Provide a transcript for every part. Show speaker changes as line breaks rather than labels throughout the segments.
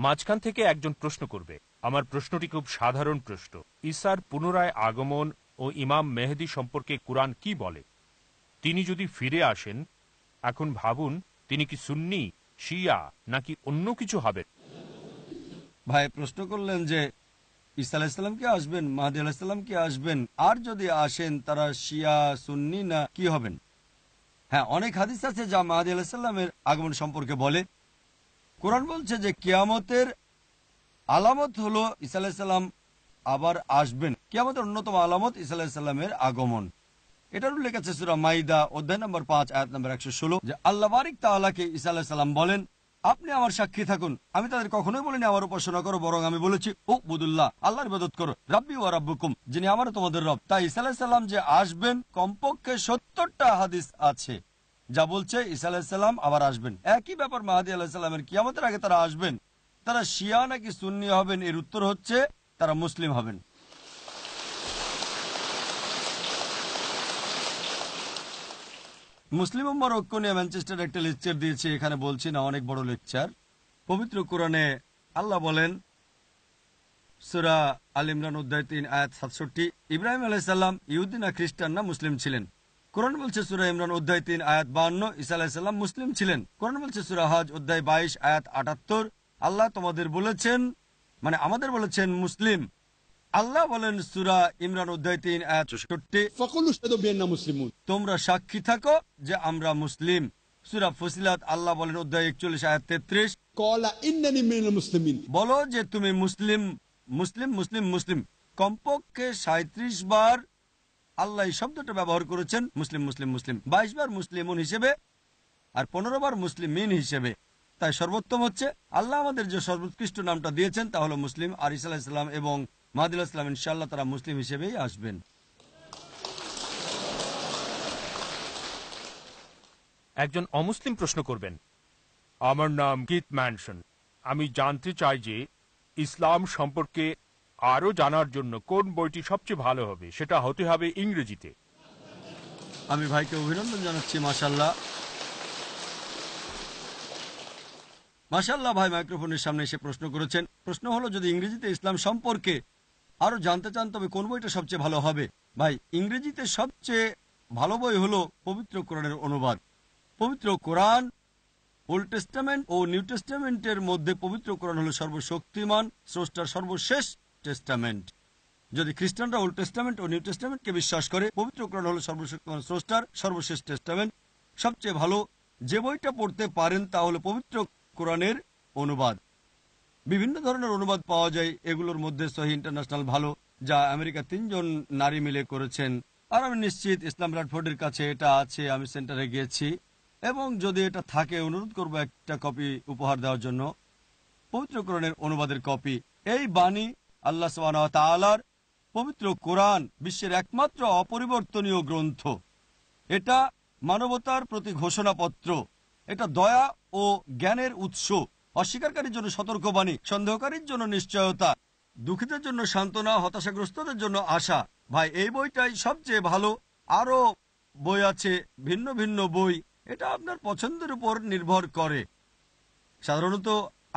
মাঝখান থেকে একজন প্রশ্ন করবে। আমার প্রশ্নটি খুব সাধারণ প্রশ্ন। ঈসার পুনরায় আগমন ও ইমাম মেহেদী সম্পর্কে কুরআন কি বলে? তিনি যদি ফিরে আসেন, এখন ভাবুন তিনি কি সুন্নি, শিয়া নাকি অন্য কিছু হবেন?
ভাই প্রশ্ন করলেন যে ঈসা আলাইহিসসালাম কি আসবেন, মাহদী আলাইহিসসালাম কি আসবেন, আর যদি আসেন তারা শিয়া সুন্নি না কি হবেন? হ্যাঁ, অনেক হাদিস আছে যা মাহদী আলাইহিসসালামের আগমন সম্পর্কে বলে। কোরআন বলছে যে কিয়ামতের আলামত হলো ঈসা আলাইহিসসালাম আবার আসবেন। কিয়ামতের অন্যতম আলামত ঈসা আলাইহিসসালামের আগমন। এটার উল্লেখ আছে সূরা মাইদা অধ্যায় নম্বর 5 আয়াত নম্বর 116 যে আল্লাহ বারিক তাআলাকে ঈসা আলাইহিস সালাম বলেন, আপনি আমার সাক্ষী থাকুন, আমি তাদের কখনোই বলিনি আমার উপাসনা করো, বরং আমি বলেছি ও বুদুল্লাহ, আল্লাহর ইবাদত করো, রাব্বি ওয়া রাব্বুকুম, যিনি আমারও তোমাদের রব। তাই ঈসা আলাইহিস সালাম যে আসবেন কমপক্ষে 70টা হাদিস আছে যা বলছে ঈসা আলাইহিস সালাম আবার আসবেন। একই ব্যাপার মাহদী আলাইহিস সালামের, কিয়ামতের আগে তারা আসবেন। তারা শিয়া নাকি সুন্নি হবেন, এর উত্তর হচ্ছে তারা মুসলিম হবেন। মুসলিম উম্মার ঐক্য নিয়ে ম্যানচেস্টার একটা লেকচার দিয়েছে, এখানে বলছি না, অনেক বড় লেকচার। পবিত্র কোরআনে আল্লাহ বলেন সূরা আল ইমরান অধ্যায় 3 আয়াত 67, ইব্রাহিম আলাইহিস সালাম ইহুদি না খ্রিস্টান না মুসলিম ছিলেন। কোরআন বলছে সূরা ইমরান অধ্যায় 3 আয়াত 52, ঈসা আলাইহিস সালাম মুসলিম ছিলেন। কোরআন বলছে সূরা হজ অধ্যায় 22 আয়াত 78, আল্লাহ তোমাদের বলেছেন, মানে আমাদের বলেছেন মুসলিম। আল্লাহ বলেন সূরা ইমরান অধ্যায় 3 আয়াত 64, তোমরা সাক্ষী থাকো যে আমরা মুসলিম। সূরা ফুসিলাত আল্লাহ বলেন অধ্যায় 41 আয়াত 33, বলো যে তুমি মুসলিম। মুসলিম মুসলিম মুসলিম কমপক্ষে 37 বার আল্লাহ এই শব্দটা ব্যবহার করেছেন, মুসলিম মুসলিম মুসলিম। 22 বার মুসলিমুন হিসেবে আর 15 বার মুসলিমিন হিসেবে। তাই সর্বোত্তম হচ্ছে আল্লাহ আমাদের যে সর্বোৎকৃষ্ট নামটা দিয়েছেন তা হলো মুসলিম। আর ঈসা আলাইহিস সালাম এবং মাহদী আলাইহিস সালাম ইনশাআল্লাহ তারা মুসলিম হিসেবেই আসবেন।
একজন অমুসলিম প্রশ্ন করবেন, আমার নাম কিথ ম্যানসন, আমি জানতে চাই যে ইসলাম সম্পর্কে আরো জানার জন্য কোন বইটি সবচেয়ে ভালো হবে? সেটা হতে হবে ইংরেজিতে।
আমি ভাইকে অভিনন্দন জানাচ্ছি। মাশাআল্লাহ মাশাআল্লাহ, ভাই মাইক্রোফোনের সামনে এসে প্রশ্ন করেছেন। প্রশ্ন হলো যদি ইংরেজিতে ইসলাম সম্পর্কে আরো জানতে চান তবে কোন বইটা সবচেয়ে ভালো হবে? ভাই ইংরেজিতে সবচেয়ে ভালো বই হলো পবিত্র কোরআনের অনুবাদ। পবিত্র কোরআন, ওল্ড টেস্টামেন্ট ও নিউ টেস্টামেন্টের মধ্যে পবিত্র কোরআন হলো সর্বশক্তিমান স্রষ্টার সর্বশেষ টেস্টামেন্ট। যদি খ্রিস্টানরা ওল্ড টেস্টামেন্ট ও নিউ টেস্টামেন্টকে বিশ্বাস করে, পবিত্র কোরআন হলো সর্বশক্তিমান স্রষ্টার সর্বশেষ টেস্টামেন্ট। সবচেয়ে ভালো যে বইটা পড়তে পারেন তা হলো পবিত্র কোরআনের অনুবাদ। বিভিন্ন ধরনের অনুবাদ পাওয়া যায়, এগুলোর মধ্যে সহিহ ইন্টারন্যাশনাল ভালো, যা আমেরিকা 3 জন নারী মিলে করেছেন। আর আমি নিশ্চিত ইসলাম রাডফোর্ডের কাছে এটা আছে, আমি সেন্টারে গিয়েছি, এবং যদি এটা থাকে অনুরোধ করবো একটা কপি উপহার দেওয়ার জন্য, পবিত্র কোরআনের অনুবাদের কপি। এই বাণী আল্লাহ সুবহানাহু ওয়া তাআলার। পবিত্র কোরআন বিশ্বের একমাত্র অপরিবর্তনীয় গ্রন্থ। এটা মানবতার প্রতি ঘোষণাপত্র, এটা দয়া ও জ্ঞানের উৎস, অস্বীকারীর জন্য সতর্কবাণী, সন্দেহকারীর জন্য নিশ্চয়তা, দুঃখীদের জন্য সান্ত্বনা, হতাশাগ্রস্তদের জন্য আশা। ভাই এই বইটাই সবচেয়ে ভালো। আরো বই আছে, ভিন্ন ভিন্ন বই, এটা আপনার পছন্দের উপর নির্ভর করে। সাধারণত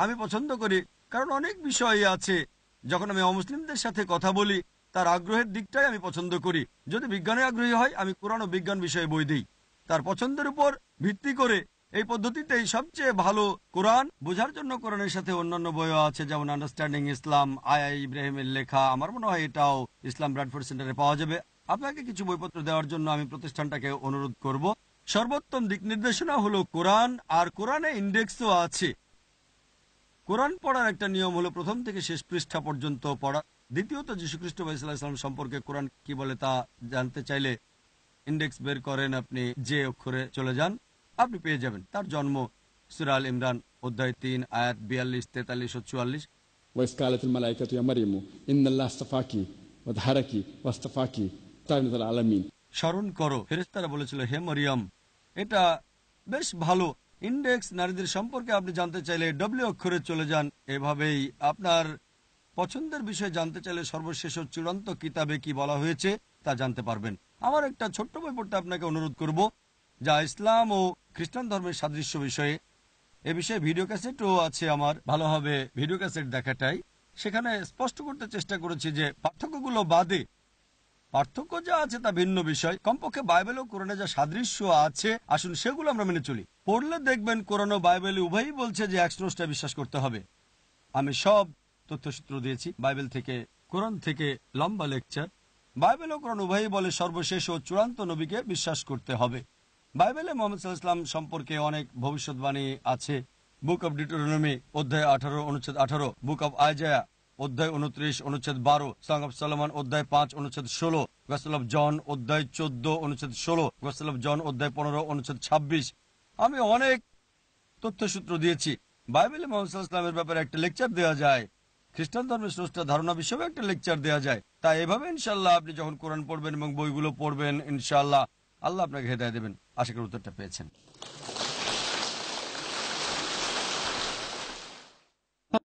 আমি পছন্দ করি, কারণ অনেক বিষয় আছে যখন আমি অমুসলিমদের সাথে কথা বলি তার আগ্রহের দিকটাই আমি পছন্দ করি। যদি বিজ্ঞানে আগ্রহী হয় আমি কোরআন ও বিজ্ঞান বিষয়ে বই দিই, তার পছন্দের উপর ভিত্তি করে। এই পদ্ধতিতেই সবচেয়ে ভালো কোরআন বোঝার জন্য কোরআনের সাথে অন্যান্য বইও আছে, যেমন আন্ডারস্ট্যান্ডিং ইসলাম, আই ইব্রাহিমের লেখা। আমার মনে হয় এটাও ইসলাম ব্রাডফোর্ড সেন্টারে পাওয়া যাবে। আপনাকে কিছু বইপত্র দেওয়ার জন্য আমি প্রতিষ্ঠানটাকে অনুরোধ করব। সর্বোত্তম দিক নির্দেশনা হলো কোরআন, আর কোরআনে ইন্ডেক্সও আছে। কোরআন পড়ার একটা নিয়ম হলো প্রথম থেকে শেষ পৃষ্ঠা পর্যন্ত পড়া। দ্বিতীয়ত যীশুখ্রিস্ট সাল্লাল্লাহু আলাইহি ওয়াসাল্লাম সম্পর্কে কোরআন কি বলে তা জানতে চাইলে ইন্ডেক্স বের করেন, আপনি যে অক্ষরে চলে যান, আপনি পেয়ে যাবেন। তার জন্ম সূরা আল ইমরান অধ্যায় 3 আয়াত 42, 43 ও 44।
ওয়াইস কালাতুল মালাইকাতু ইয়া মারইয়ামু ইন্নাল্লাহা আস্তাফাকি ওয়া তাহারাকি ওয়াস্তাফাকি তামিনাল আলামিন।
স্মরণ করো, ফেরেশতারা বলেছিল হে মরিয়ম। এটা বেশ ভালো ইন্ডেক্স। নারীদের সম্পর্কে আপনি জানতে চাইলে ডব্লিউ অক্ষরে চলে যান। এভাবেই আপনার পছন্দের বিষয়ে জানতে চাইলে সর্বশেষ ও চূড়ান্ত কিতাবে কি বলা হয়েছে তা জানতে পারবেন। আমার একটা ছোট্ট বই পড়তে আপনাকে অনুরোধ করব, যা ইসলাম ও খ্রিস্টান ধর্মের সাদৃশ্য বিষয়ে। এ বিষয়ে ভিডিও ক্যাসেটও আছে আমার, ভালো হবে ভিডিও ক্যাসেট দেখাটাই। সেখানে স্পষ্ট করতে চেষ্টা করেছি যে পার্থক্যগুলো বাদে পার্থক্য যা আছে তা ভিন্ন বিষয়, কমপক্ষে বাইবেল ও কোরআনে যা সাদৃশ্য আছে আসুন সেগুলো আমরা মেনে চলি। পড়লে দেখবেন কোরআন ও বাইবেল উভয়ই বলছে যে এক স্রষ্টায় বিশ্বাস করতে হবে। আমি সব তথ্যসূত্র দিয়েছি বাইবেল থেকে, কোরআন থেকে, লম্বা লেকচার। বাইবেল ও কোরআন উভয়ই বলে সর্বশেষ ও চূড়ান্ত নবীকে বিশ্বাস করতে হবে। বাইবেলে মোহাম্মদ সাল্লাল্লাহু আলাইহি ওয়াসাল্লাম সম্পর্কে অনেক ভবিষ্যৎবাণী আছে। বুক অব ডিউটেরোনমি অধ্যায় 18 অনুচ্ছেদ 18, বুক অব আইজায়া অধ্যায় 29 অনুচ্ছেদ 12, সং অব সলোমন অধ্যায় 5 অনুচ্ছেদ 16, গসপেল অব জন অধ্যায় 14 অনুচ্ছেদ 16, গসপেল অব জন অধ্যায় 15 অনুচ্ছেদ 26। আমি অনেক তথ্যসূত্র দিয়েছি। বাইবেলে মোহাম্মদ সাল্লাল্লাহু আলাইহি ওয়াসাল্লামের ব্যাপারে একটা লেকচার দেওয়া যায়, খ্রিস্টান ধর্মের স্রষ্টা ধারণা বিষয়ে একটা লেকচার দেওয়া যায়। তাই এভাবে ইনশাআল্লাহ আপনি যখন কোরআন পড়বেন এবং বইগুলো পড়বেন, ইনশাআল্লাহ আল্লাহ আপনাকে হেদায়েত দেবেন। আশা করি উত্তরটা পেয়েছেন।